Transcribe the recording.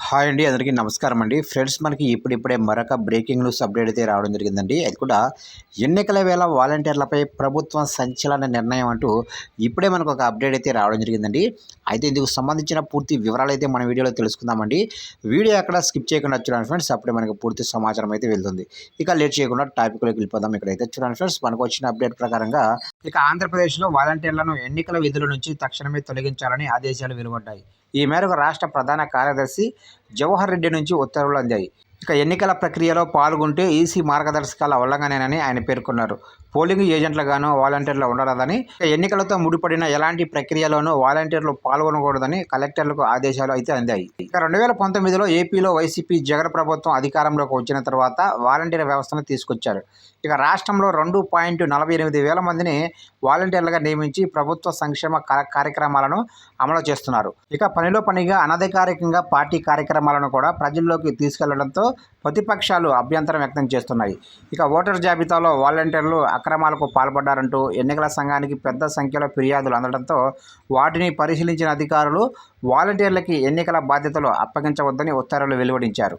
Hi అండి, అందరికీ నమస్కారం అండి. ఫ్రెండ్స్, మనకి ఇప్పుడిప్పుడే మరొక బ్రేకింగ్ న్యూస్ అప్డేట్ అయితే రావడం జరిగిందండి. అది కూడా ఎన్నికల వేళ వాలంటీర్లపై ప్రభుత్వం సంచలన నిర్ణయం అంటూ ఇప్పుడే మనకు ఒక అప్డేట్ అయితే రావడం జరిగిందండి. అయితే ఇందుకు సంబంధించిన పూర్తి వివరాలు అయితే మన వీడియోలో తెలుసుకుందామండి. వీడియో ఎక్కడ స్కిప్ చేయకుండా చూడండి ఫ్రెండ్స్, అప్పుడే మనకు పూర్తి సమాచారం అయితే వెళ్తుంది. ఇక లేట్ చేయకుండా టాపిక్లోకి వెళ్ళిపోదాం. ఇక్కడైతే చూడండి ఫ్రెండ్స్, మనకు వచ్చిన అప్డేట్ ప్రకారంగా ఇక ఆంధ్రప్రదేశ్లో వాలంటీర్లను ఎన్నికల విధుల నుంచి తక్షణమే తొలగించాలని ఆదేశాలు వెలువడ్డాయి. ఈ మేరకు రాష్ట్ర ప్రధాన కార్యదర్శి జవహర్ రెడ్డి నుంచి ఉత్తర్వులు అందాయి. ఇక ఎన్నికల ప్రక్రియలో పాల్గొంటే ఈసీ మార్గదర్శకాల ఉల్లంఘనేనని ఆయన పేర్కొన్నారు. పోలింగ్ ఏజెంట్లుగాను వాలంటీర్లు ఉండరాదని, ఎన్నికలతో ముడిపడిన ఎలాంటి ప్రక్రియలోనూ వాలంటీర్లు పాల్గొనకూడదని కలెక్టర్లకు ఆదేశాలు అయితే అందాయి. ఇక 2019లో ఏపీలో వైసీపీ జగన్ ప్రభుత్వం అధికారంలోకి వచ్చిన తర్వాత వాలంటీర్ వ్యవస్థను తీసుకొచ్చారు. ఇక రాష్ట్రంలో 2.48 వేల మందిని వాలంటీర్లుగా నియమించి ప్రభుత్వ సంక్షేమ కార్యక్రమాలను అమలు చేస్తున్నారు. ఇక పనిలో పనిగా అనధికారికంగా పార్టీ కార్యక్రమాలను కూడా ప్రజల్లోకి తీసుకెళ్లడంతో ప్రతిపక్షాలు అభ్యంతరం వ్యక్తం చేస్తున్నాయి. ఇక ఓటర్ జాబితాలో వాలంటీర్లు అక్రమాలకు పాల్పడ్డారంటూ ఎన్నికల సంఘానికి పెద్ద సంఖ్యలో ఫిర్యాదులు అందడంతో వాటిని పరిశీలించిన అధికారులు వాలంటీర్లకి ఎన్నికల బాధ్యతలు అప్పగించవద్దని ఉత్తర్వులు వెలువడించారు.